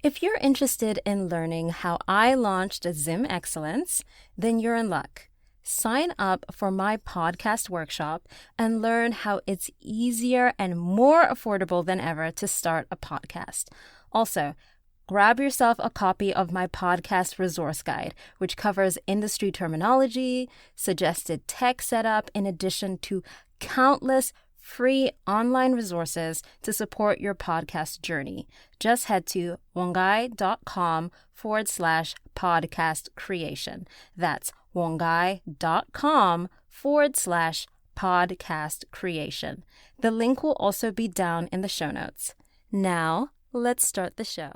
If you're interested in learning how I launched Zim Excellence, then you're in luck. Sign up for my podcast workshop and learn how it's easier and more affordable than ever to start a podcast. Also, grab yourself a copy of my podcast resource guide, which covers industry terminology, suggested tech setup, in addition to countless free online resources to support your podcast journey. Just head to wongai.com/podcast creation. That's wongai.com/podcast creation. The link will also be down in the show notes. Now, let's start the show.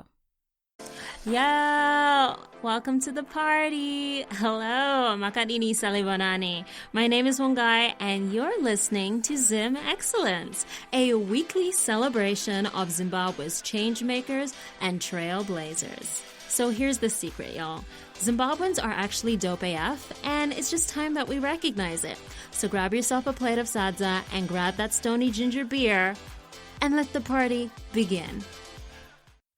Yo, welcome to the party. Hello, makadini salibonani. My name is Wongai, and you're listening to Zim Excellence, a weekly celebration of Zimbabwe's changemakers and trailblazers. So here's the secret, y'all. Zimbabweans are actually dope AF, and it's just time that we recognize it. So grab yourself a plate of sadza and grab that stony ginger beer, and let the party begin.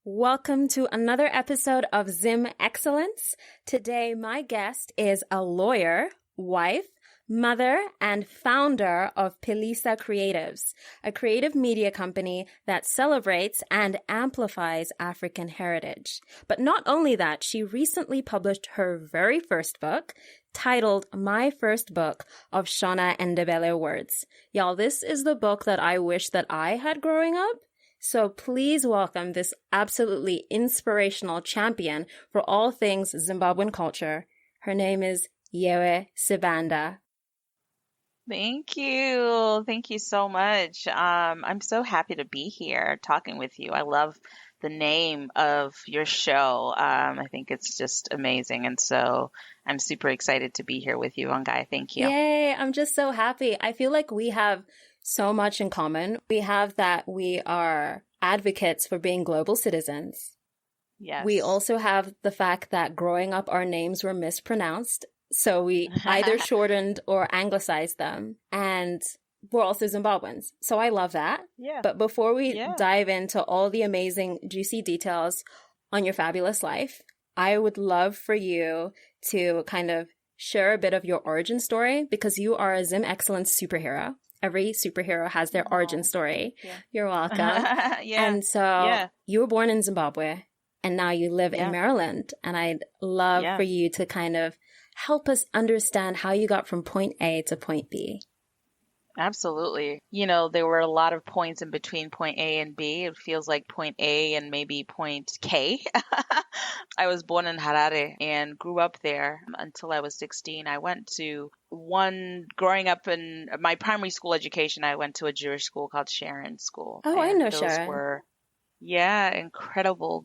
Welcome to another episode of Zim Excellence. Today, my guest is a lawyer, wife, mother, and founder of Pilisa Creatives, a creative media company that celebrates and amplifies African heritage. But not only that, she recently published her very first book, titled My First Book of Shona and Ndebele Words. Y'all, this is the book that I wish that I had growing up. So please welcome this absolutely inspirational champion for all things Zimbabwean culture. Her name is Yeve Sibanda. Thank you. Thank you so much. I'm so happy to be here talking with you. I love the name of your show. I think it's just amazing. And so I'm super excited to be here with you, Wongai. Thank you. Yay. I'm just so happy. I feel like we have so much in common. We have that we are advocates for being global citizens. Yes. We also have the fact that growing up, our names were mispronounced. So we either shortened or anglicized them. And we're also Zimbabweans. So I love that. Yeah. But before we dive into all the amazing, juicy details on your fabulous life, I would love for you to kind of share a bit of your origin story, because you are a Zim Excellence superhero. Every superhero has their origin story. Yeah. You're welcome. And so you were born in Zimbabwe, and now you live in Maryland. And I'd love for you to kind of help us understand how you got from point A to point B. Absolutely. You know, there were a lot of points in between point A and B. It feels like point A and maybe point K. I was born in Harare and grew up there until I was 16. I went to growing up in my primary school education, I went to a Jewish school called Sharon School. Oh, I know those Sharon. Incredible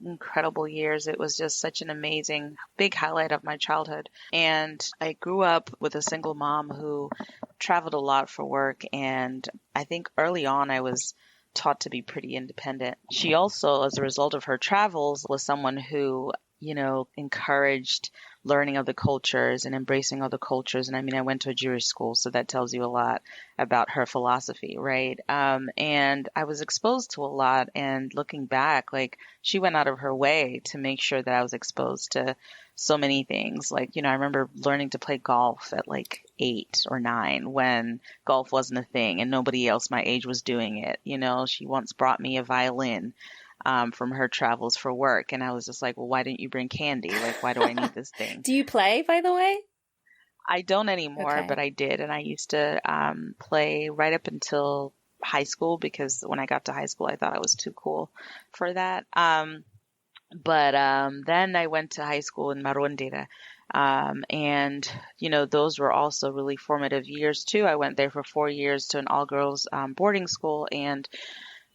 years. It was just such an amazing, big highlight of my childhood. And I grew up with a single mom who traveled a lot for work. And I think early on I was taught to be pretty independent. She also, as a result of her travels, was someone who, you know, encouraged learning other cultures and embracing other cultures. And I mean, I went to a Jewish school, so that tells you a lot about her philosophy, right? And I was exposed to a lot. And looking back, like, she went out of her way to make sure that I was exposed to so many things. Like, you know, I remember learning to play golf at like 8 or 9 when golf wasn't a thing and nobody else my age was doing it. You know, she once brought me a violin from her travels for work. And I was just like, well, why didn't you bring candy? Like, why do I need this thing? Do you play, by the way? I don't anymore, Okay. but I did. And I used to play right up until high school, because when I got to high school, I thought I was too cool for that. But then I went to high school in Marondera. And, you know, those were also really formative years too. I went there for 4 years to an all-girls boarding school, and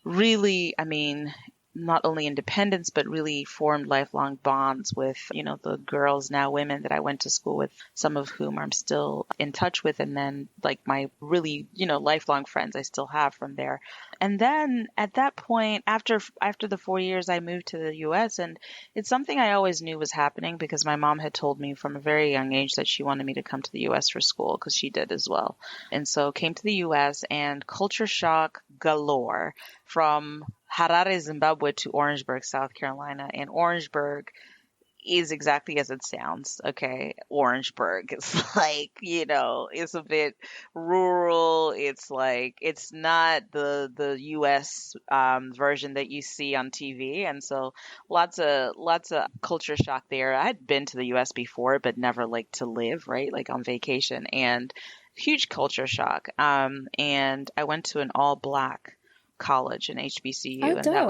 really, I mean, not only independence, but really formed lifelong bonds with, you know, the girls, now women, that I went to school with, some of whom I'm still in touch with. And then like my really, you know, lifelong friends I still have from there. And then at that point, after the 4 years, I moved to the US, and it's something I always knew was happening because my mom had told me from a very young age that she wanted me to come to the US for school, because she did as well. And so came to the US, and culture shock, galore, from Harare, Zimbabwe to Orangeburg, South Carolina. And Orangeburg is exactly as it sounds. Okay. Orangeburg. It's like, it's a bit rural. It's like, it's not the US version that you see on TV. And so lots of culture shock there. I had been to the US before, but never like to live, right? Like on vacation, and huge culture shock. And I went to an all black college, an HBCU, Oh, and dope. that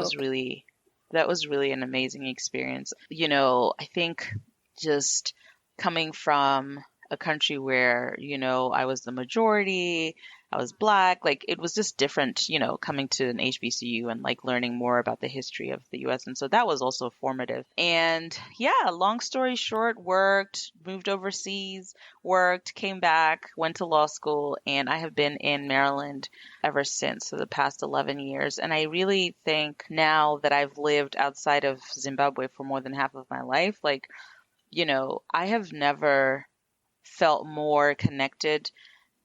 was really an amazing experience. I think just coming from a country where, I was the majority, I was black, like it was just different, coming to an HBCU and like learning more about the history of the US. And so that was also formative. And yeah, long story short, moved overseas, came back, went to law school, and I have been in Maryland ever since, for the past 11 years. And I really think now that I've lived outside of Zimbabwe for more than half of my life, like, I have never felt more connected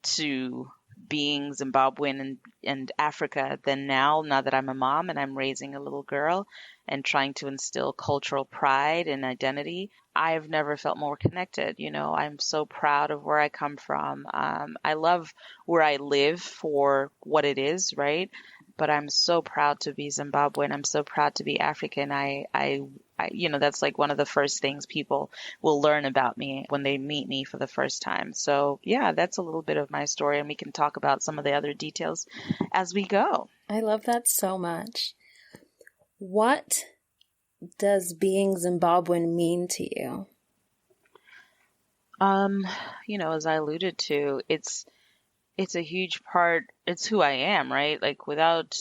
to being Zimbabwean and Africa than now that I'm a mom and I'm raising a little girl and trying to instill cultural pride and identity. I've never felt more connected. I'm so proud of where I come from. I love where I live for what it is, right? But I'm so proud to be Zimbabwean. I'm so proud to be African. That's like one of the first things people will learn about me when they meet me for the first time. So yeah, that's a little bit of my story, and we can talk about some of the other details as we go. I love that so much. What does being Zimbabwean mean to you? As I alluded to, it's a huge part. It's who I am, right? Like without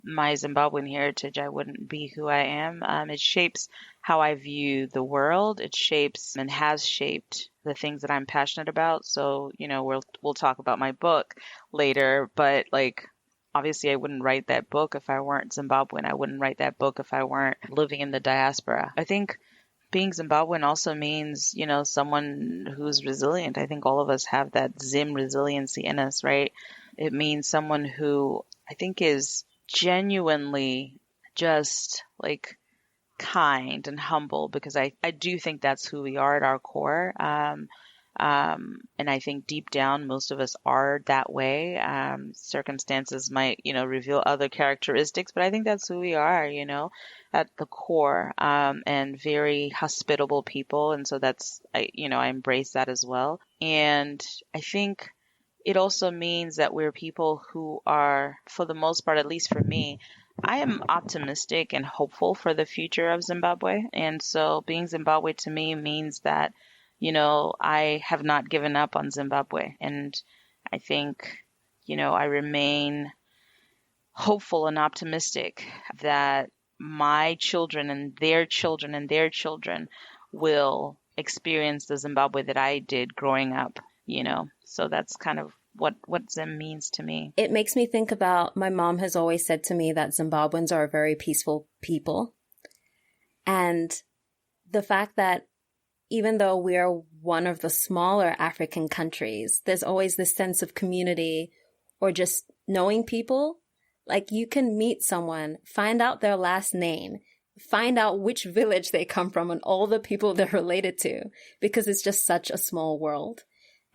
my Zimbabwean heritage, I wouldn't be who I am. It shapes how I view the world. It shapes and has shaped the things that I'm passionate about. So, we'll talk about my book later, but like, obviously I wouldn't write that book if I weren't Zimbabwean. I wouldn't write that book if I weren't living in the diaspora. I think being Zimbabwean also means, someone who's resilient. I think all of us have that Zim resiliency in us, right? It means someone who I think is genuinely just like kind and humble, because I do think that's who we are at our core. And I think deep down, most of us are that way. Circumstances might, reveal other characteristics, but I think that's who we are, at the core, and very hospitable people. And so I embrace that as well. And I think it also means that we're people who are, for the most part, at least for me, I am optimistic and hopeful for the future of Zimbabwe. And so being Zimbabwe to me means that, I have not given up on Zimbabwe. And I think, I remain hopeful and optimistic that my children and their children and their children will experience the Zimbabwe that I did growing up, So that's kind of what Zim means to me. It makes me think about, my mom has always said to me that Zimbabweans are a very peaceful people. And the fact that even though we are one of the smaller African countries, there's always this sense of community or just knowing people. Like you can meet someone, find out their last name, find out which village they come from and all the people they're related to, because it's just such a small world.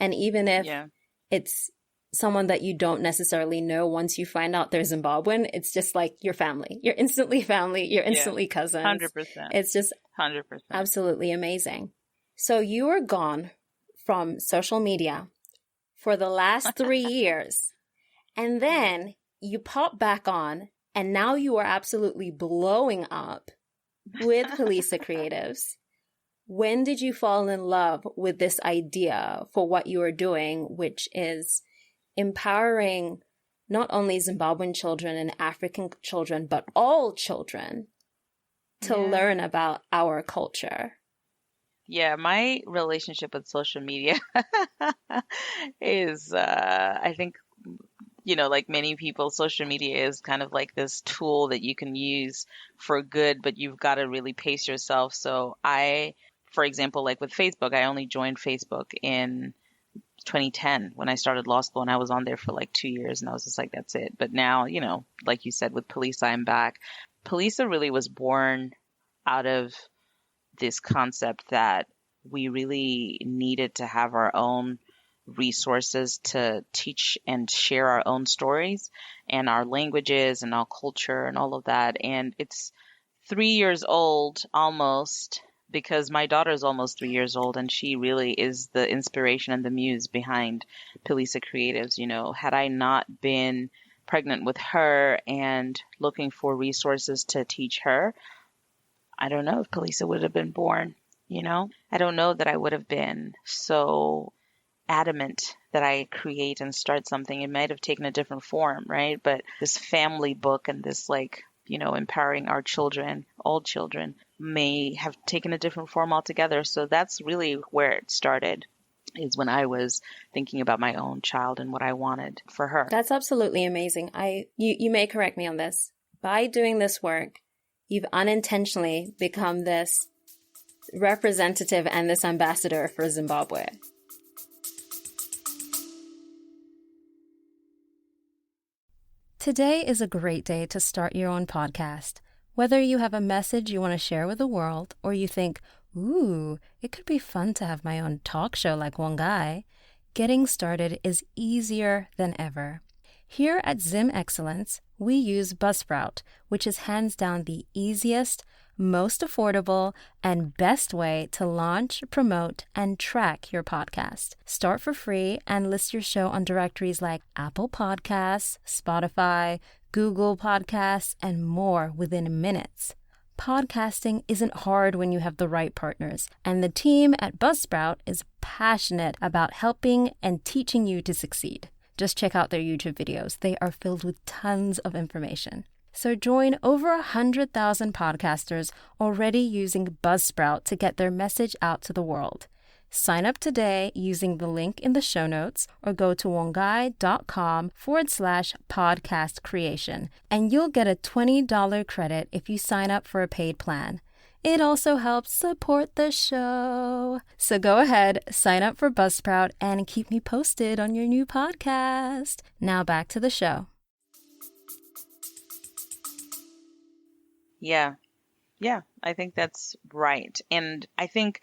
And even if it's someone that you don't necessarily know, once you find out they're Zimbabwean, it's just like your family. You're instantly family. You're instantly cousins. 100%. It's just 100%. Absolutely amazing. So you were gone from social media for the last 3 years, and then you pop back on, and now you are absolutely blowing up with Kalisa Creatives. When did you fall in love with this idea for what you are doing, which is empowering not only Zimbabwean children and African children, but all children to learn about our culture? Yeah, my relationship with social media is, I think, like many people, social media is kind of like this tool that you can use for good, but you've got to really pace yourself. So for example, like with Facebook, I only joined Facebook in 2010 when I started law school, and I was on there for like 2 years, and I was just like, that's it. But now, like you said, with Palisa, I'm back. Palisa really was born out of this concept that we really needed to have our own resources to teach and share our own stories and our languages and our culture and all of that. And it's 3 years old almost, because my daughter is almost 3 years old, and she really is the inspiration and the muse behind Palisa Creatives. Had I not been pregnant with her and looking for resources to teach her, I don't know if Palisa would have been born. I don't know that I would have been so adamant that I create and start something. It might have taken a different form, right? But this family book and this empowering our children, all children, may have taken a different form altogether. So that's really where it started, is when I was thinking about my own child and what I wanted for her. That's absolutely amazing. You may correct me on this. By doing this work, you've unintentionally become this representative and this ambassador for Zimbabwe. Today is a great day to start your own podcast. Whether you have a message you want to share with the world, or you think, ooh, it could be fun to have my own talk show like one guy, getting started is easier than ever. Here at Zim Excellence, we use Buzzsprout, which is hands down the easiest, most affordable, and best way to launch, promote, and track your podcast. Start for free and list your show on directories like Apple Podcasts, Spotify, Google Podcasts, and more within minutes. Podcasting isn't hard when you have the right partners, and the team at Buzzsprout is passionate about helping and teaching you to succeed. Just check out their YouTube videos. They are filled with tons of information. So join over 100,000 podcasters already using Buzzsprout to get their message out to the world. Sign up today using the link in the show notes, or go to wongai.com/podcast creation, and you'll get a $20 credit if you sign up for a paid plan. It also helps support the show. So go ahead, sign up for Buzzsprout, and keep me posted on your new podcast. Now back to the show. Yeah, I think that's right. And I think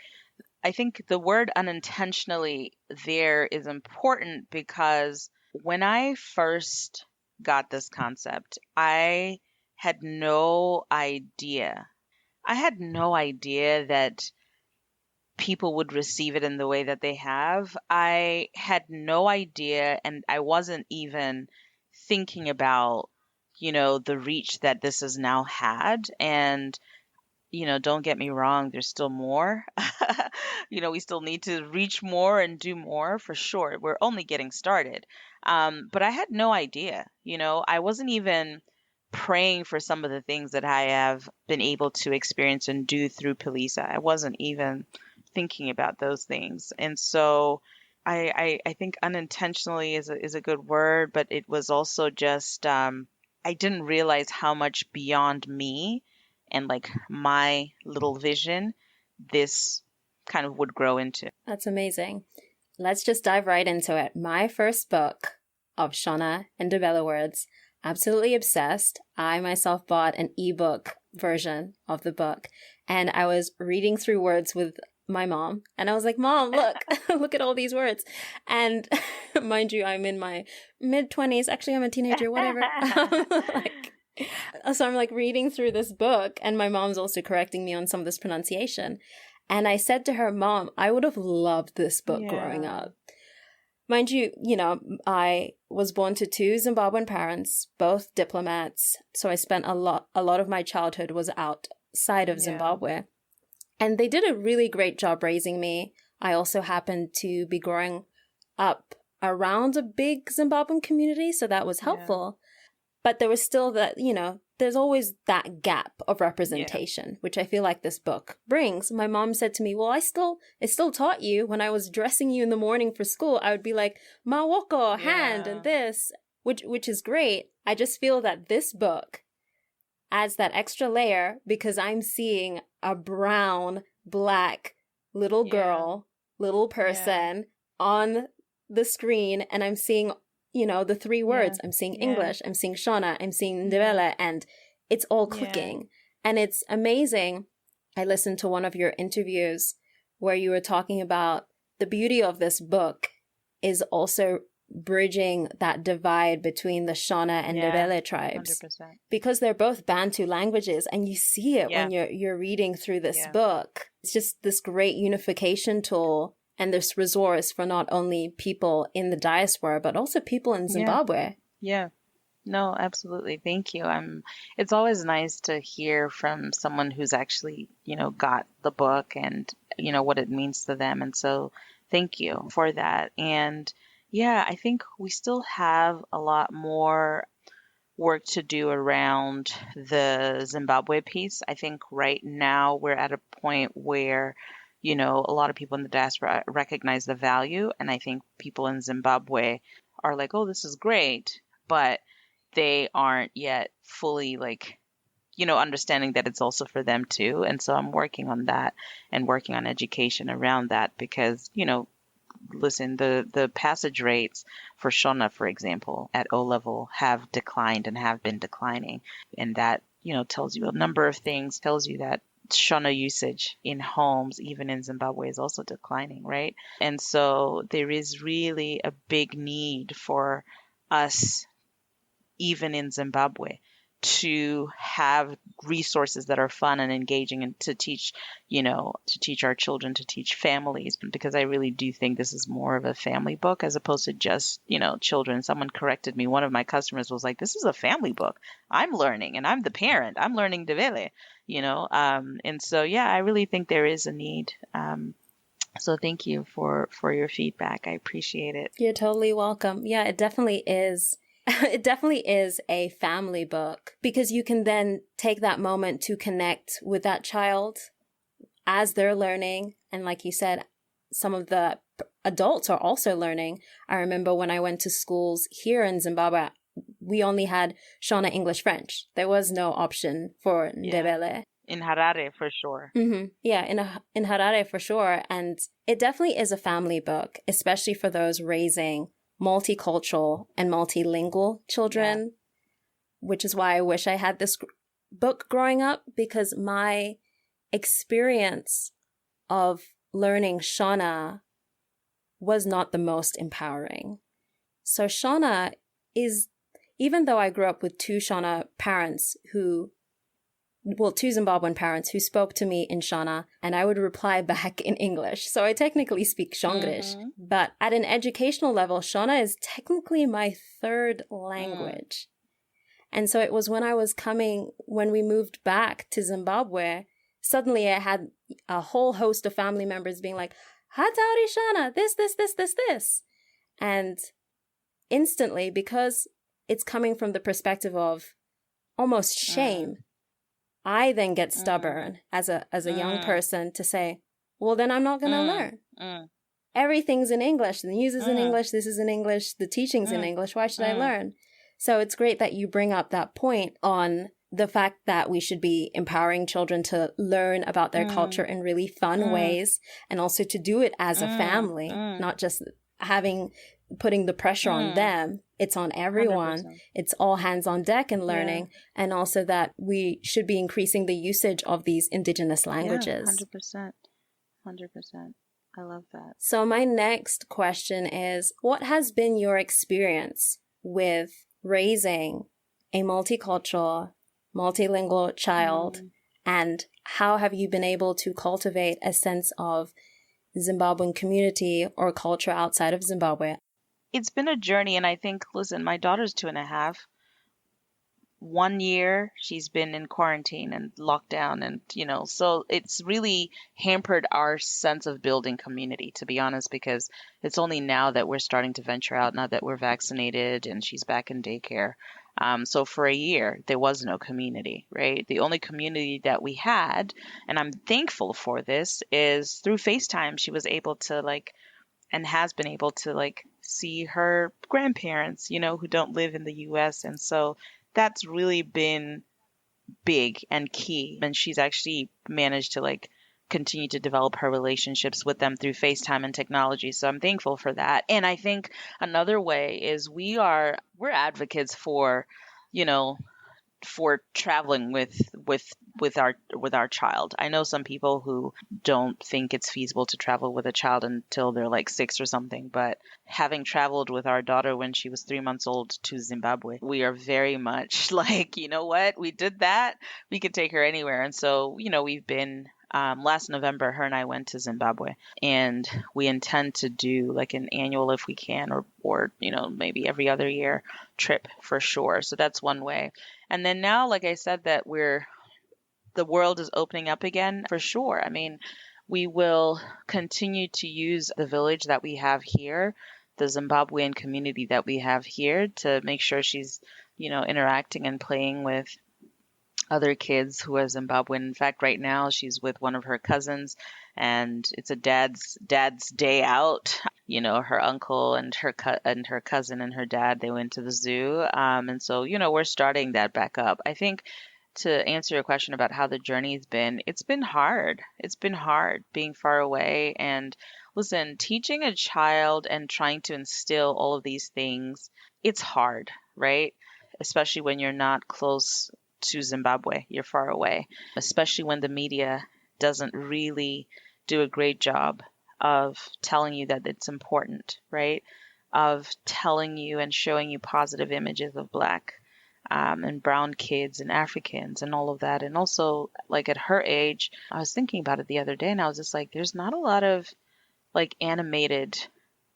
the word unintentionally there is important, because when I first got this concept, I had no idea. That people would receive it in the way that they have. I had no idea, and I wasn't even thinking about, the reach that this has now had. And, don't get me wrong, there's still more. We still need to reach more and do more, for sure. We're only getting started. But I had no idea, I wasn't even praying for some of the things that I have been able to experience and do through Palisa. I wasn't even thinking about those things. And so I think unintentionally is a good word, but it was also just, I didn't realize how much beyond me and my little vision this kind of would grow into. That's amazing. Let's just dive right into it. My first book of Shona and Ndebele words, absolutely obsessed. I myself bought an ebook version of the book, and I was reading through words with my mom, and I was like, Mom, look, look at all these words. And mind you, I'm in my mid-20s. Actually, I'm a teenager, whatever. So I'm reading through this book, and my mom's also correcting me on some of this pronunciation. And I said to her, Mom, I would have loved this book growing up. Mind you, I was born to two Zimbabwean parents, both diplomats. So I spent a lot of my childhood was outside of Zimbabwe. And they did a really great job raising me. I also happened to be growing up around a big Zimbabwean community, so that was helpful. But there was still that, there's always that gap of representation, which I feel like this book brings. My mom said to me, well, I still taught you when I was dressing you in the morning for school. I would be like, mawoko, hand, and this, which is great. I just feel that this book adds that extra layer, because I'm seeing a brown, black little girl, little person on the screen and I'm seeing, the three words. I'm seeing English, I'm seeing Shona, I'm seeing Ndebele, and it's all clicking. And it's amazing. I listened to one of your interviews where you were talking about the beauty of this book is also bridging that divide between the Shona and Ndebele tribes. 100%. Because they're both Bantu languages, and you see it when you're reading through this book. It's just this great unification tool and this resource for not only people in the diaspora, but also people in Zimbabwe. Yeah. No, absolutely. Thank you. It's always nice to hear from someone who's actually, got the book and, what it means to them. And so thank you for that. And yeah, I think we still have a lot more work to do around the Zimbabwe piece. I think right now we're at a point where, a lot of people in the diaspora recognize the value. And I think people in Zimbabwe are like, oh, this is great. But they aren't yet fully understanding that it's also for them too. And so I'm working on that and working on education around that because, listen, the passage rates for Shona, for example, at O level have declined and have been declining. And that, tells you a number of things, tells you that Shona usage in homes, even in Zimbabwe, is also declining, right? And so there is really a big need for us, even in Zimbabwe, to have resources that are fun and engaging and to teach our children, to teach families, because I really do think this is more of a family book as opposed to just, children. Someone corrected me. One of my customers was like, this is a family book. I'm learning and I'm the parent. I'm learning Ndebele, and so, yeah, I really think there is a need. So thank you for your feedback. I appreciate it. You're totally welcome. Yeah, it definitely is. It definitely is a family book because you can then take that moment to connect with that child as they're learning. And like you said, some of the adults are also learning. I remember when I went to schools here in Zimbabwe, we only had Shona, English, French. There was no option for Ndebele. In Harare, for sure. Mm-hmm. Yeah, in Harare, for sure. And it definitely is a family book, especially for those raising multicultural and multilingual children, which is why I wish I had this book growing up, because my experience of learning Shona was not the most empowering. So Shona is, even though I grew up with two Zimbabwean parents who spoke to me in Shona, and I would reply back in English. So I technically speak Shongrish, but at an educational level, Shona is technically my third language. And so it was when we moved back to Zimbabwe, suddenly I had a whole host of family members being like, Hatauri Shona, this. And instantly, because it's coming from the perspective of almost shame, I then get stubborn as a young person to say, well, then I'm not going to learn. Everything's in English. The news is in English. This is in English. The teaching's in English. Why should I learn? So it's great that you bring up that point on the fact that we should be empowering children to learn about their culture in really fun ways, and also to do it as a family, not just putting the pressure on them. It's on everyone. 100%. It's all hands on deck in learning. And also that we should be increasing the usage of these indigenous languages. 100%. I love that. So my next question is, what has been your experience with raising a multicultural, multilingual child? And how have you been able to cultivate a sense of Zimbabwean community or culture outside of Zimbabwe? It's been a journey, and I think, listen, my daughter's 2.5. 1 year she's been in quarantine and lockdown, and so it's really hampered our sense of building community, to be honest, because it's only now that we're starting to venture out, now that we're vaccinated and she's back in daycare. So for a year there was no community, right? The only community that we had, and I'm thankful for this, is through FaceTime. She was able to and has been able to see her grandparents, who don't live in the US. And so that's really been big and key. And she's actually managed to continue to develop her relationships with them through FaceTime and technology. So I'm thankful for that. And I think another way is we're advocates for, you know, for traveling with our child. I know some people who don't think it's feasible to travel with a child until they're like 6 or something, but having traveled with our daughter when she was 3 months old to Zimbabwe, we are very much like, you know what, we did that, we could take her anywhere. And so, you know, we've been last November, her and I went to Zimbabwe, and we intend to do like an annual, if we can, or you know, maybe every other year trip for sure. So that's one way. And then now, like I said, that the world is opening up again for sure. I mean, we will continue to use the village that we have here, the Zimbabwean community that we have here, to make sure she's, you know, interacting and playing with other kids who are Zimbabwean. In fact, right now she's with one of her cousins, and it's a dad's day out. You know, her uncle and her cousin and her dad, they went to the zoo, and so, you know, we're starting that back up. I think, to answer your question about how the journey's been, it's been hard. It's been hard being far away. And listen, teaching a child and trying to instill all of these things, it's hard, right? Especially when you're not close to Zimbabwe, you're far away, especially when the media doesn't really do a great job of telling you that it's important, right? Of telling you and showing you positive images of Black and brown kids and Africans and all of that. And also, like at her age, I was thinking about it the other day, and I was just like, there's not a lot of like animated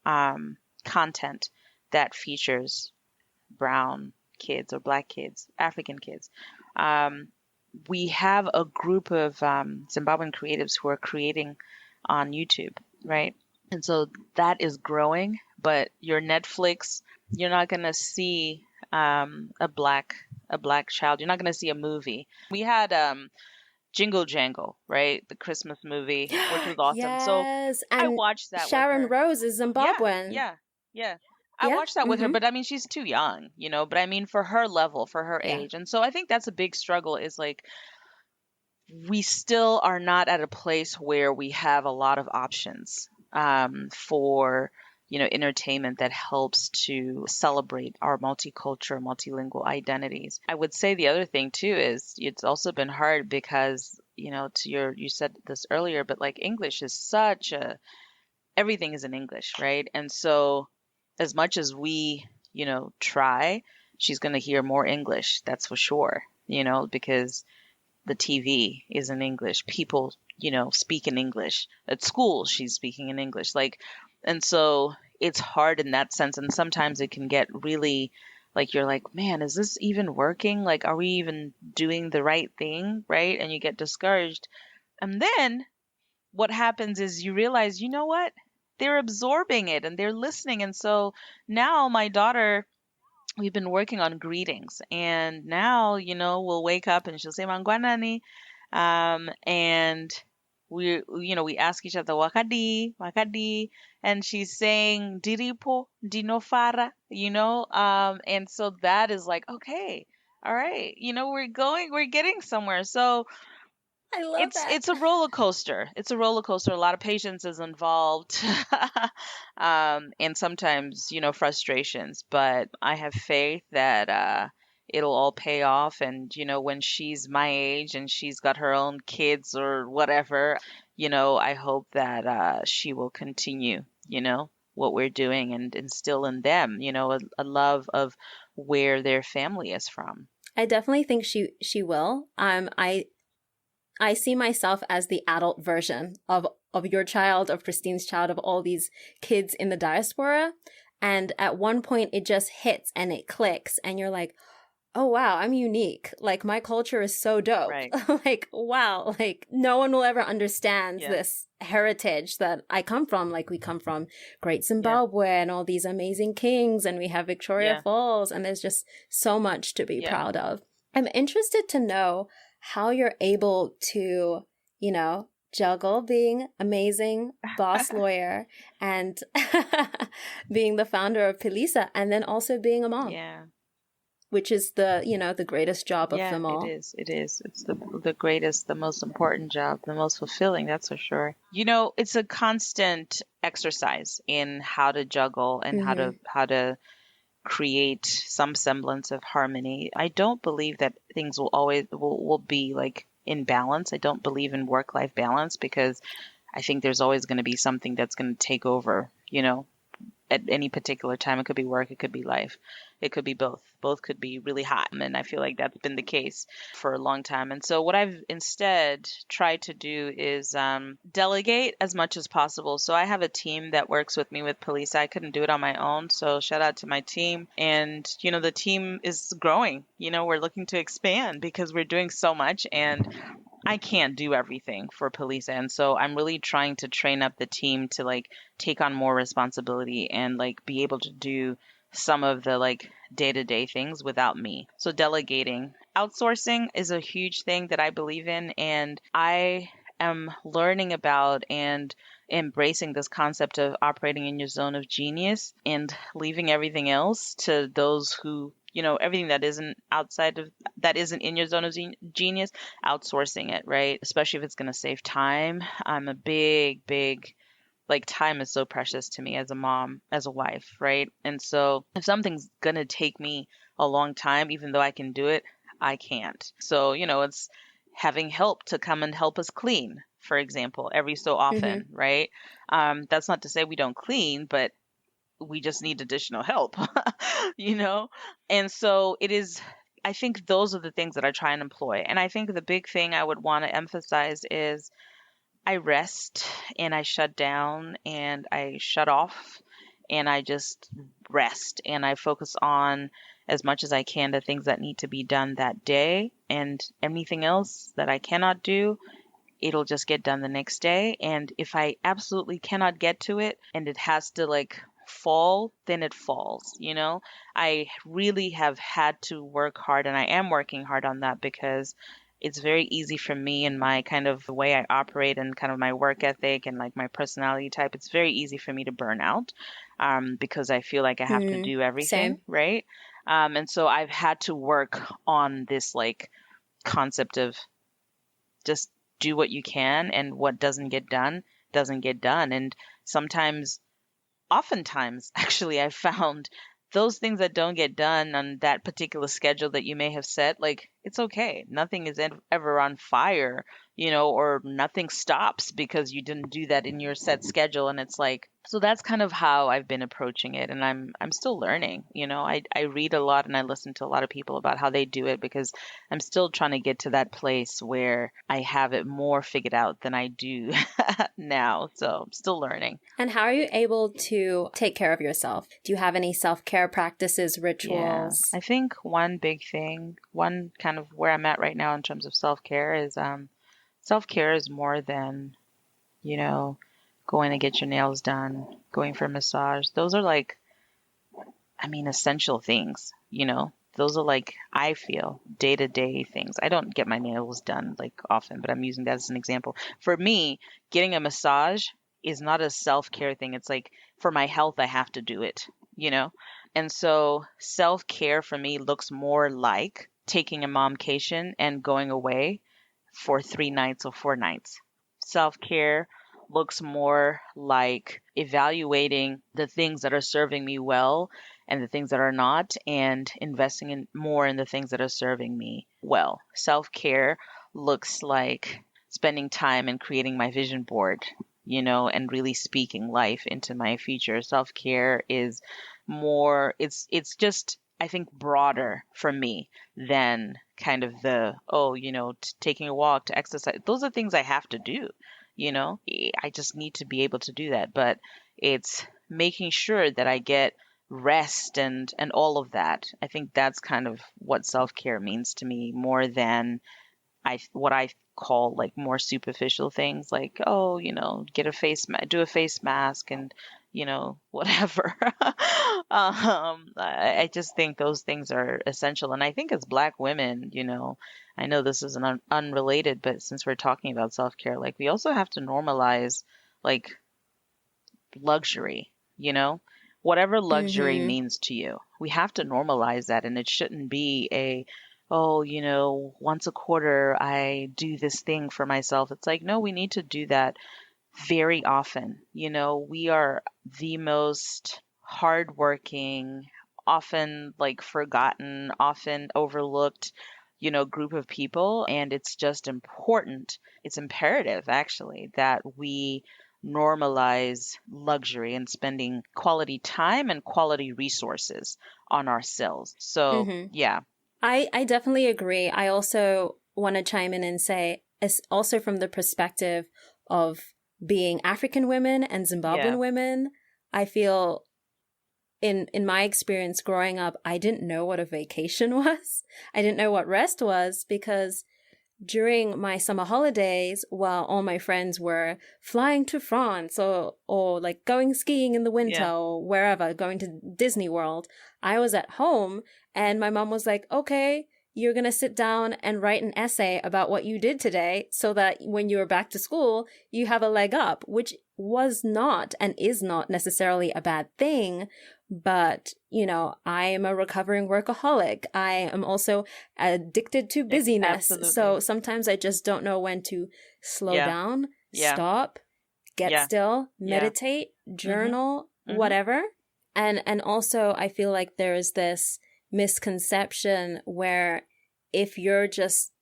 content that features brown kids or Black kids, African kids. We have a group of Zimbabwean creatives who are creating on YouTube, right? And so that is growing, but your Netflix, you're not going to see a black child. You're not going to see a movie. We had Jingle Jangle, right? The Christmas movie, which was awesome. So Yes, I and watched that with Sharon her. Rose is Zimbabwean. Yeah. I Yeah. watched that with her, but I mean, she's too young, you know, but I mean, for her level, for her Yeah. age. And so I think that's a big struggle, is like, we still are not at a place where we have a lot of options for, you know, entertainment that helps to celebrate our multicultural, multilingual identities. I would say the other thing too is it's also been hard because, you know, you said this earlier, but like English is everything is in English, right? And so as much as we, you know, try, she's going to hear more English, that's for sure, you know, because the TV is in English. People, you know, speak in English. At school, she's speaking in English. Like, and so it's hard in that sense. And sometimes it can get really like, you're like, man, is this even working? Like, are we even doing the right thing? Right? And you get discouraged. And then what happens is you realize, you know what? They're absorbing it and they're listening. And so now my daughter, we've been working on greetings, and now, you know, we'll wake up and she'll say Mangwanani, and we ask each other wakadi, and she's saying diripo, dinofara, you know, and so that is like, okay, all right, you know, we're getting somewhere. So I love that. it's a roller coaster. It's a roller coaster. A lot of patience is involved, and sometimes, you know, frustrations. But I have faith that it'll all pay off. And you know, when she's my age and she's got her own kids or whatever, you know, I hope that she will continue, you know, what we're doing and instill in them, you know, a love of where their family is from. I definitely think she will. I see myself as the adult version of your child, of Christine's child, of all these kids in the diaspora. And at one point it just hits and it clicks and you're like, oh wow, I'm unique. Like my culture is so dope. Right. Like, wow, like no one will ever understand Yeah. this heritage that I come from. Like we come from Great Zimbabwe and all these amazing kings, and we have Victoria Falls, and there's just so much to be proud of. I'm interested to know how you're able to, you know, juggle being amazing boss lawyer and being the founder of Pilisa, and then also being a mom. Yeah. which is the, the greatest job of Yeah, them all. it is. It is. It's the greatest, the most important job, the most fulfilling, that's for sure. It's a constant exercise in how to juggle and how to create some semblance of harmony. I don't believe that things will always will be like in balance. I don't believe in work-life balance because I think there's always going to be something that's going to take over, at any particular time. It could be work, it could be life, it could be both. Both could be really hot. And I feel like that's been the case for a long time. And so what I've instead tried to do is delegate as much as possible. So I have a team that works with me with police. I couldn't do it on my own. So shout out to my team. And, the team is growing. We're looking to expand because we're doing so much. And I can't do everything for police. And so I'm really trying to train up the team to like take on more responsibility and like be able to do some of the like day-to-day things without me. So delegating. Outsourcing is a huge thing that I believe in, and I am learning about and embracing this concept of operating in your zone of genius and leaving everything else to those who everything that isn't in your zone of genius, outsourcing it, right? Especially if it's going to save time. I'm a big, like, time is so precious to me as a mom, as a wife, right? And so if something's going to take me a long time, even though I can do it, I can't. So, it's having help to come and help us clean, for example, every so often, right? That's not to say we don't clean, but we just need additional help, And so it is, I think those are the things that I try and employ. And I think the big thing I would want to emphasize is I rest and I shut down and I shut off and I just rest and I focus on as much as I can the things that need to be done that day, and anything else that I cannot do, it'll just get done the next day. And if I absolutely cannot get to it and it has to like fall, then it falls. I really have had to work hard, and I am working hard on that because it's very easy for me and my kind of the way I operate and kind of my work ethic and like my personality type. It's very easy for me to burn out because I feel like I have to do everything, Same. right? And so I've had to work on this like concept of just do what you can, and what doesn't get done doesn't get done. And oftentimes, actually, I've found those things that don't get done on that particular schedule that you may have set, like, it's okay. Nothing is ever on fire, or nothing stops because you didn't do that in your set schedule. And it's like, so that's kind of how I've been approaching it. And I'm still learning, I read a lot and I listen to a lot of people about how they do it because I'm still trying to get to that place where I have it more figured out than I do now. So I'm still learning. And how are you able to take care of yourself? Do you have any self-care practices, rituals? Yeah, I think one big thing, one kind of where I'm at right now in terms of self-care is more than, going to get your nails done, going for a massage. Those are like, essential things, Those are like, I feel day-to-day things. I don't get my nails done like often, but I'm using that as an example. For me, getting a massage is not a self-care thing. It's like, for my health, I have to do it, And so self-care for me looks more like taking a momcation and going away for 3 nights or 4 nights. Self-care looks more like evaluating the things that are serving me well and the things that are not, and investing in more in the things that are serving me well. Self-care looks like spending time and creating my vision board, and really speaking life into my future. Self-care is more, it's just, I think, broader for me than kind of taking a walk, to exercise. Those are things I have to do, I just need to be able to do that. But it's making sure that I get rest and all of that. I think that's kind of what self-care means to me, more than what I call like more superficial things, like, oh, get do a face mask and whatever. I just think those things are essential. And I think as Black women, I know this is unrelated, but since we're talking about self-care, like, we also have to normalize like luxury, Whatever luxury Mm-hmm. means to you. We have to normalize that, and it shouldn't be oh, once a quarter I do this thing for myself. It's like, no, we need to do that very often. We are the most hardworking, often like forgotten, often overlooked, group of people. And it's just important. It's imperative, actually, that we normalize luxury and spending quality time and quality resources on ourselves. So, Mm-hmm. yeah, I definitely agree. I also want to chime in and say, it's also from the perspective of being African women and yeah, Zimbabwean women, I feel in my experience growing up, I didn't know what a vacation was. I didn't know what rest was because during my summer holidays, while all my friends were flying to France or like going skiing in the winter yeah, or wherever, going to Disney World, I was at home and my mom was like, okay, you're going to sit down and write an essay about what you did today so that when you're back to school, you have a leg up, which was not and is not necessarily a bad thing. But, I am a recovering workaholic. I am also addicted to busyness. absolutely. So sometimes I just don't know when to slow Yeah, down, yeah, stop, get yeah, still, yeah. meditate, Mhm, journal, mhm. whatever. And also I feel like there is this misconception where if you're just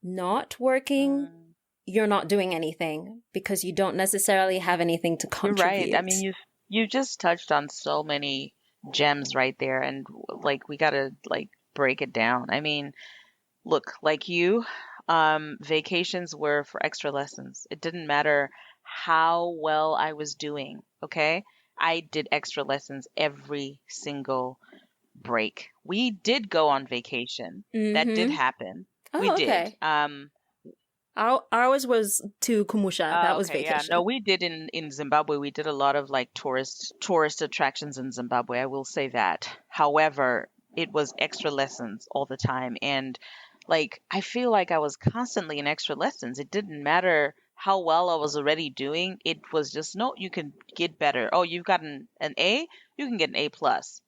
not working, Mm. you're not doing anything because you don't necessarily have anything to You're right. I mean, contribute. you just touched on so many gems right there, and like we gotta like break it down. I mean, look, like you, vacations were for extra lessons. It didn't matter how well I was doing, okay? I did extra lessons every single break. We did go on vacation. That did Mm-hmm. happen. We Oh, did. okay. Ours was to Kumusha. That Oh, was okay, yeah. No, vacation. we did in Zimbabwe. We did a lot of like tourist attractions in Zimbabwe. I will say that. However, it was extra lessons all the time, and like I feel like I was constantly in extra lessons. It didn't matter how well I was already doing. It was just no, you can get better. Oh, you've got an A, you can get an A plus,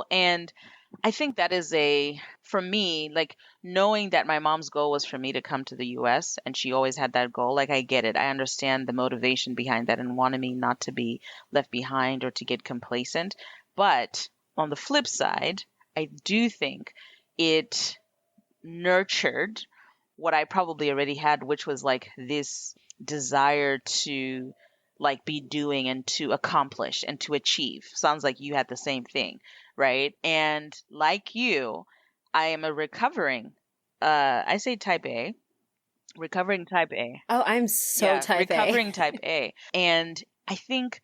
and I think that is for me, like knowing that my mom's goal was for me to come to the US and she always had that goal, like I get it. I understand the motivation behind that and wanting me not to be left behind or to get complacent. But on the flip side, I do think it nurtured what I probably already had, which was like this desire to like be doing and to accomplish and to achieve. Sounds like you had the same thing, right? And like you, I am a I say type A, recovering type A. Oh, I'm so Yeah, type A. recovering type A. And I think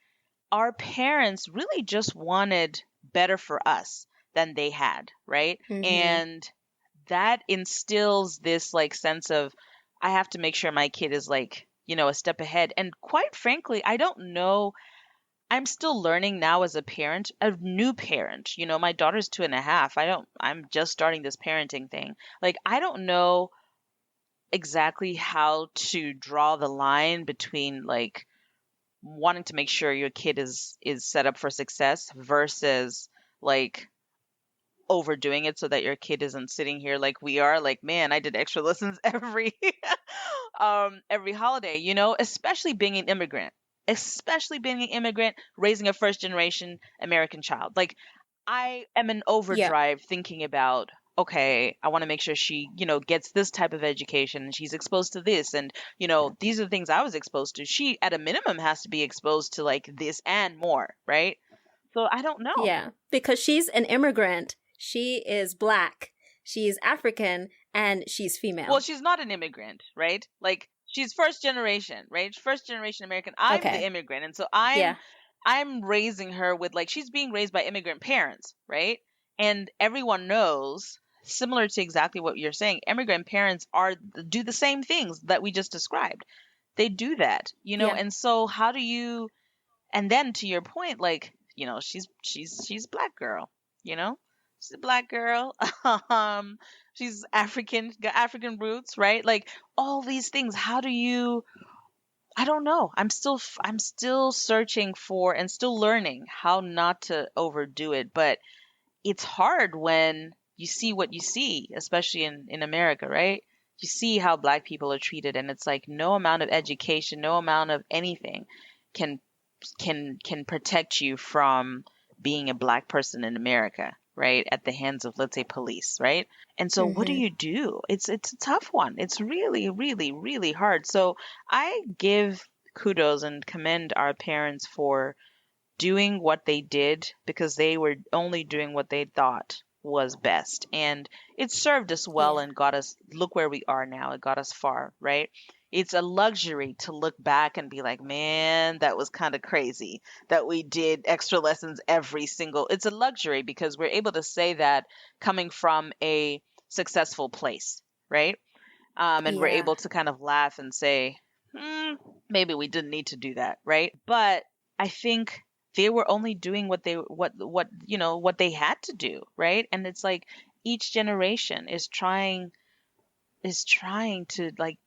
our parents really just wanted better for us than they had, right? Mm-hmm. And that instills this like sense of I have to make sure my kid is like, a step ahead. And quite frankly, I don't know. I'm still learning now as a parent, a new parent. My daughter's 2.5. I'm just starting this parenting thing. Like, I don't know exactly how to draw the line between like wanting to make sure your kid is set up for success versus like overdoing it so that your kid isn't sitting here like we are like, man, I did extra lessons every holiday, especially being an immigrant, raising a first generation American child. Like I am in Yeah. overdrive thinking about, okay, I want to make sure she, gets this type of education and she's exposed to this. And, these are the things I was exposed to. She, at a minimum, has to be exposed to like this and more, right? So I don't know. Yeah. Because she's an immigrant. She is black. She's African and she's Well, female. she's not an immigrant, right? Like she's first generation, right? First generation American. I'm the Okay. immigrant. And so I'm Yeah. I'm raising her with like she's being raised by immigrant parents, right? And everyone knows, similar to exactly what you're saying, immigrant parents do the same things that we just described. They do that, Yeah. and so how do you and then to your point, like, she's a black girl, you know? She's a black girl. um, she's African, got African roots, right? Like all these things. I don't know. I'm still searching for and still learning how not to overdo it, but it's hard when you see what you see, especially in America, right? You see how Black people are treated, and it's like no amount of education, no amount of anything can can protect you from being a Black person in America, right? At the hands of, let's say, police, right? And so what do Mm-hmm. you do? It's a tough one. It's really, really, really hard. So I give kudos and commend our parents for doing what they did because they were only doing what they thought was best. And it served us well Yeah. and got us, look where we are now. It got us far, right? It's a luxury to look back and be like, man, that was kind of crazy that we did extra lessons every single. It's a luxury because we're able to say that coming from a successful place, right? And we're Yeah. able to kind of laugh and say, hmm, maybe we didn't need to do that, right? But I think they were only doing what they had to do, right? And it's like each generation is trying to like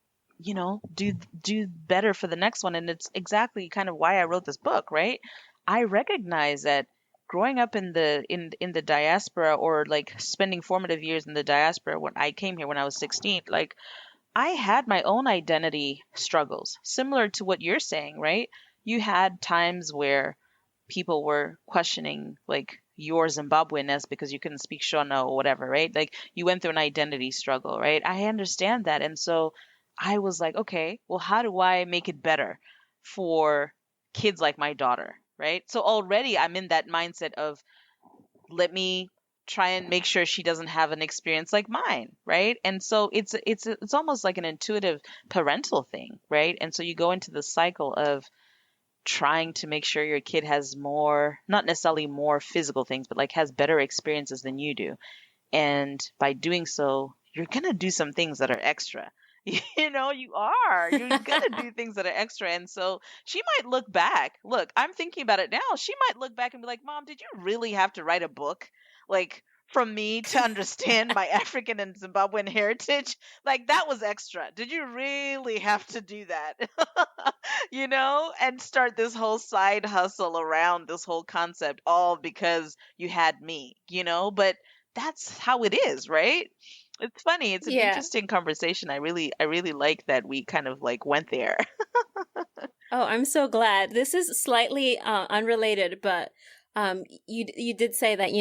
do better for the next one, and it's exactly kind of why I wrote this book, right? I recognize that growing up in the diaspora, or like spending formative years in the diaspora, when I came here when I was 16, like I had my own identity struggles, similar to what you're saying, right? You had times where people were questioning like your Zimbabweanness because you couldn't speak Shona or whatever, right? Like you went through an identity struggle, right? I understand that. And so I was like, okay, well, how do I make it better for kids like my daughter, right? So already I'm in that mindset of let me try and make sure she doesn't have an experience like mine, right? And so it's almost like an intuitive parental thing, right? And so you go into the cycle of trying to make sure your kid has more, not necessarily more physical things, but like has better experiences than you do. And by doing so, you're going to do some things that are extra. You are. You're going to do things that are extra. And so she might look back. Look, I'm thinking about it now. She might look back and be like, Mom, did you really have to write a book? Like, from me to understand my African and Zimbabwean heritage? Like, that was extra. Did you really have to do that? And start this whole side hustle around this whole concept, all because you had me, But that's how it is, right? It's funny. It's an Yeah. interesting conversation. I really like that we kind of like went there. Oh, I'm so glad. This is slightly unrelated, but you did say that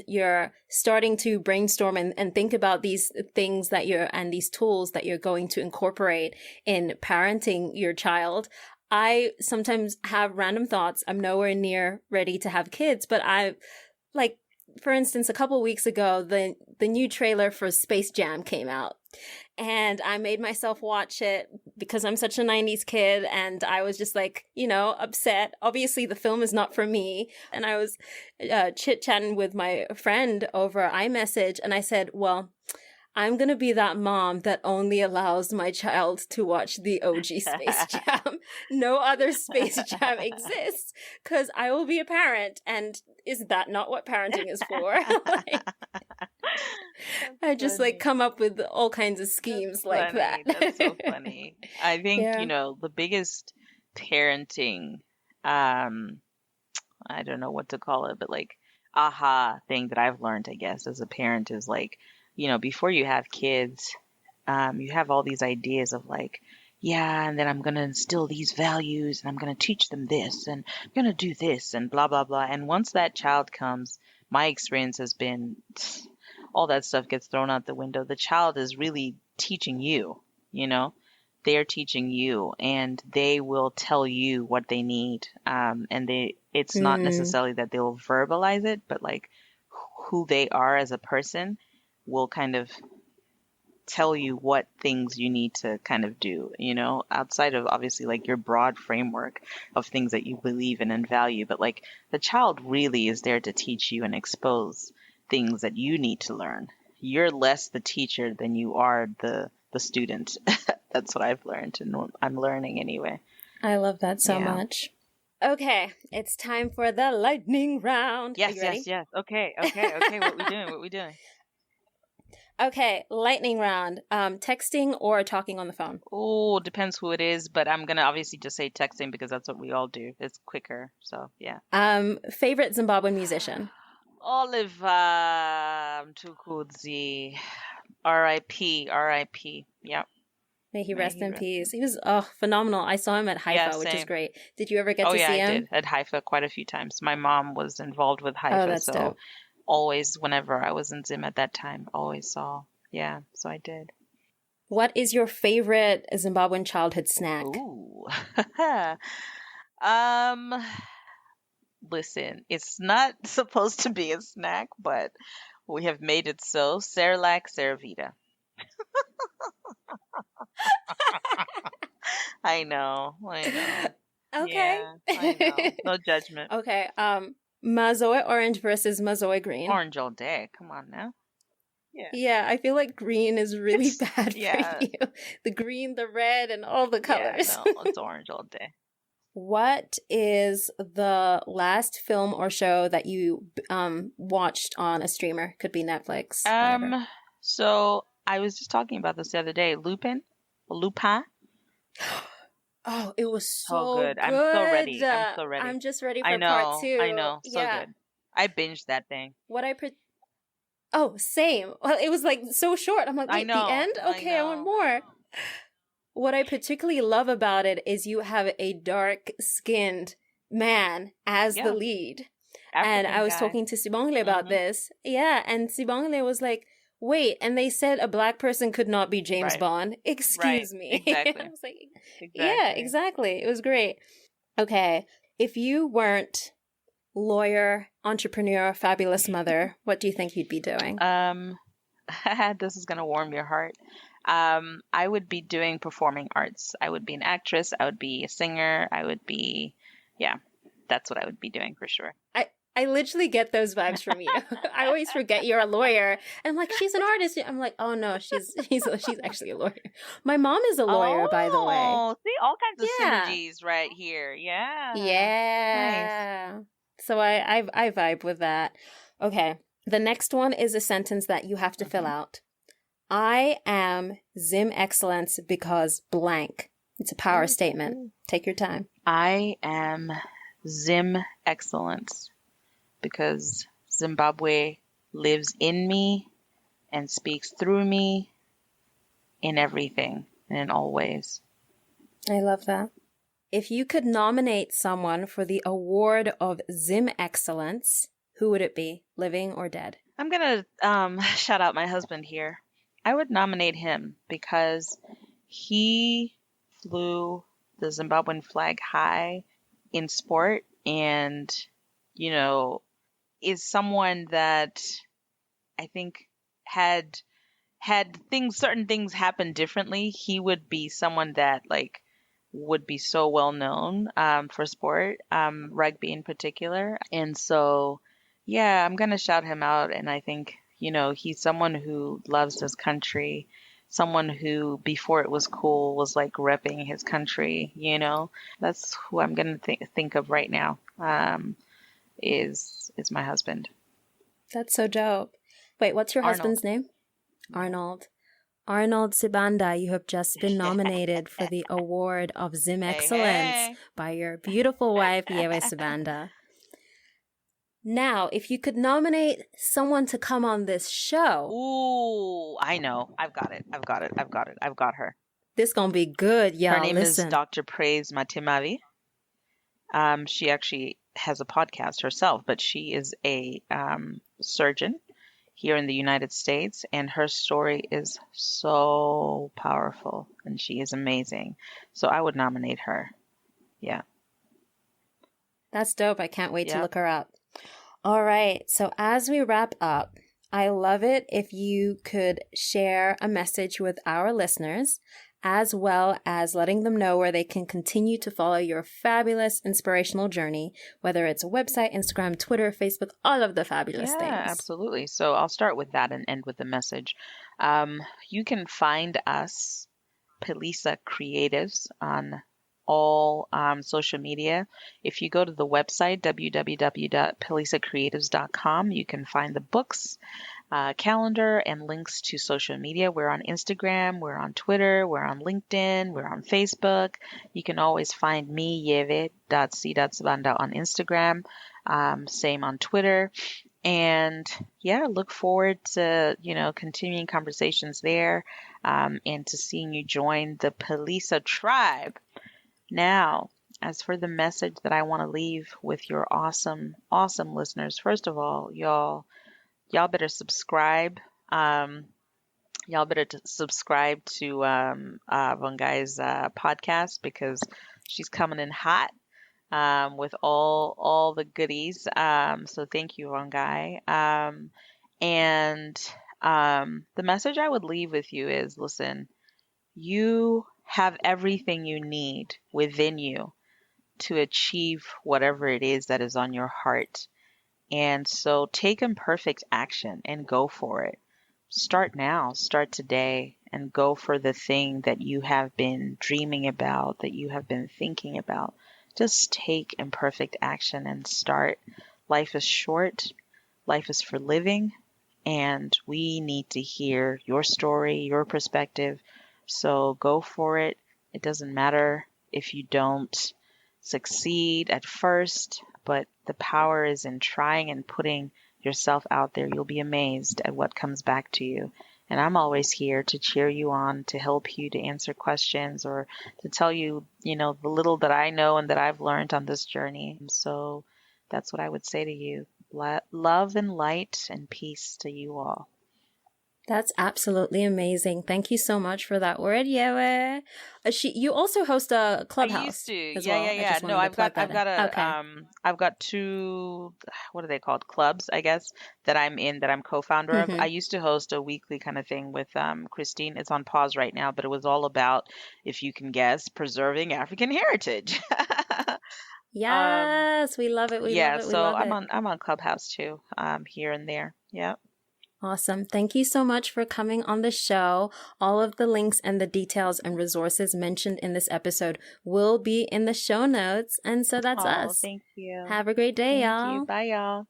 you're starting to brainstorm and think about these things and these tools that you're going to incorporate in parenting your child. I sometimes have random thoughts. I'm nowhere near ready to have kids, but like, for instance, a couple weeks ago, the new trailer for Space Jam came out. And I made myself watch it because I'm such a 90s kid. And I was just like, upset. Obviously, the film is not for me. And I was chit-chatting with my friend over iMessage. And I said, well, I'm going to be that mom that only allows my child to watch the OG Space Jam. No other Space Jam exists because I will be a parent. And is that not what parenting is for? I just like come up with all kinds of schemes like that. That's so funny. I think, Yeah. the biggest parenting, I don't know what to call it, but like aha thing that I've learned, I guess, as a parent is like, before you have kids, you have all these ideas of like, yeah, and then I'm going to instill these values and I'm going to teach them this and I'm going to do this and blah, blah, blah. And once that child comes, my experience has been all that stuff gets thrown out the window. The child is really teaching you, they're teaching you and they will tell you what they need. It's not Mm. necessarily that they'll verbalize it, but like who they are as a person will kind of tell you what things you need to kind of do, outside of obviously like your broad framework of things that you believe in and value. But like the child really is there to teach you and expose things that you need to learn. You're less the teacher than you are the student. That's what I've learned, and I'm learning anyway. I love that so Yeah. much. Okay, it's time for the lightning round. Are Yes, you yes, ready? yes. Okay. What we doing? Okay, lightning round. Texting or talking on the phone? Oh, depends who it is, but I'm gonna obviously just say texting because that's what we all do. It's quicker. So yeah. Favorite Zimbabwean musician? Oliver Mtukudzi. R.I.P. R.I.P. Yep. May he May rest he in rest in peace. He peace. was phenomenal. I saw him at Yeah, Haifa, which is same. great. Did you ever get Oh to yeah, see I him? did at Haifa quite a few times. My mom was involved with Oh, Haifa, that's so dope. always whenever I was in Zim at that time, always saw. Yeah, so I did. What is your favorite Zimbabwean childhood snack? Ooh. Um, listen, it's not supposed to be a snack, but we have made it so. Cerelac Cerevita. I know, I know. Okay. Yeah, I know. No judgment. Okay. Mazoe orange versus Mazoe green. Orange all day. Come on now. Yeah. Yeah, I feel like green is really It's bad for yeah, you. The green, the red, and all the yeah, colors. no, it's orange all day. What is the last film or show that you watched on a streamer? Could be Netflix, whatever. So I was just talking about this the other day. Lupin. Oh, it was So so good. I'm so good. ready. I'm so ready. I'm just ready I for part know, I two. know. So Yeah. good. I binged that thing. What I Oh, same. Well, it was like so short. I'm like, I wait, the know, end? I Okay, I want know. more. What I particularly love about it is you have a dark-skinned man as Yeah, the lead. And African I was guy. talking to Sibongle about Mm-hmm. this. Yeah, and Sibongle was like, wait, and they said a black person could not be James Right, Bond. Excuse right. me. Exactly, I was like, yeah, exactly. exactly. It was great. Okay, if you weren't lawyer, entrepreneur, fabulous mother, what do you think you'd be doing? This is gonna warm your heart. I would be doing performing arts. I would be an actress. I would be a singer. I would be, yeah, that's what I would be doing for sure. I literally get those vibes from you. I always forget you're a lawyer. And I'm like, she's an artist. I'm like, oh no, she's actually a lawyer. My mom is a lawyer, by the way. Oh, see, all kinds of Yeah. synergies right here. Yeah. Nice. Yeah. So I vibe with that. Okay. The next one is a sentence that you have to fill out. I am Zim Excellence because blank. It's a power statement. Take your time. I am Zim Excellence because Zimbabwe lives in me and speaks through me in everything and in all ways. I love that. If you could nominate someone for the award of Zim Excellence, who would it be, living or dead? I'm going to shout out my husband here. I would nominate him because he flew the Zimbabwean flag high in sport and, you know, is someone that I think had certain things happen differently, he would be someone that like would be so well known for sport, rugby in particular. And so, yeah, I'm gonna shout him out. And I think, you know, he's someone who loves his country, someone who before it was cool was like repping his country. You know, that's who I'm gonna think of right now. Is my husband. That's so dope. Wait, what's your husband's name? Arnold. Arnold Sibanda, you have just been nominated for the award of Zim Excellence by your beautiful wife, Yeve Sibanda. Now, if you could nominate someone to come on this show. Ooh, I know. I've got her. This gonna be good, y'all. Her name is Dr. Praise Matimavi. She actually has a podcast herself, but she is a surgeon here in the United States, and her story is so powerful, and she is amazing. So I would nominate her. Yeah. That's dope. I can't wait to look her up. All right. So as we wrap up, I love it if you could share a message with our listeners, as well as letting them know where they can continue to follow your fabulous inspirational journey, whether it's a website, Instagram, Twitter, Facebook, all of the fabulous things. Yeah, absolutely. So I'll start with that and end with the message. You can find us, Pelisa Creatives, on all social media. If you go to the website, www.pelisacreatives.com, you can find the books, calendar, and links to social media. We're on Instagram, we're on Twitter, we're on LinkedIn, we're on Facebook. You can always find me, Yeve.c.Sibanda, on Instagram, same on Twitter. And yeah, look forward to, continuing conversations there, and to seeing you join the Pelisa tribe. Now, as for the message that I want to leave with your awesome, awesome listeners, first of all, y'all better subscribe. Y'all better subscribe to Vongai's podcast, because she's coming in hot with all the goodies. So thank you, Vongai. And the message I would leave with you is, listen, you have everything you need within you to achieve whatever it is that is on your heart. And so take imperfect action and go for it. Start now, start today, and go for the thing that you have been dreaming about, that you have been thinking about. Just take imperfect action and start. Life is short. Life is for living. And we need to hear your story, your perspective. So go for it. It doesn't matter if you don't succeed at first, but the power is in trying and putting yourself out there. You'll be amazed at what comes back to you. And I'm always here to cheer you on, to help you, to answer questions, or to tell you, the little that I know and that I've learned on this journey. So that's what I would say to you. Love and light and peace to you all. That's absolutely amazing. Thank you so much for that word, Yeve. You also host a clubhouse. I used to. As yeah, well. yeah. No, I've got Okay. I've got two, what are they called? Clubs, I guess, that I'm in, that I'm co-founder of. I used to host a weekly kind of thing with Christine. It's on pause right now, but it was all about, if you can guess, preserving African heritage. Yes, we love it. We love it. We love it. I'm on Clubhouse too, here and there. Yeah. Awesome. Thank you so much for coming on the show. All of the links and the details and resources mentioned in this episode will be in the show notes. And so that's us. Thank you. Have a great day, y'all. Thank you. Bye, y'all.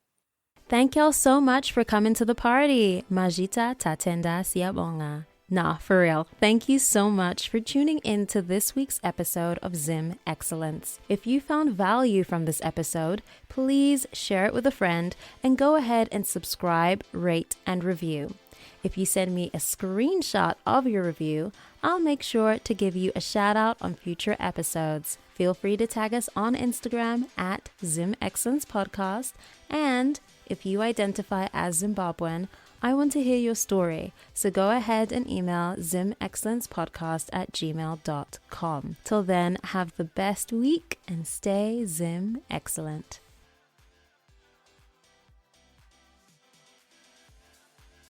Thank y'all so much for coming to the party. Majita tatenda siabonga. Nah, for real. Thank you so much for tuning in to this week's episode of Zim Excellence. If you found value from this episode, please share it with a friend and go ahead and subscribe, rate, and review. If you send me a screenshot of your review, I'll make sure to give you a shout out on future episodes. Feel free to tag us on Instagram at Zim Excellence Podcast. And if you identify as Zimbabwean, I want to hear your story, so go ahead and email zimexcellencepodcast@gmail.com. Till then, have the best week and stay Zim excellent.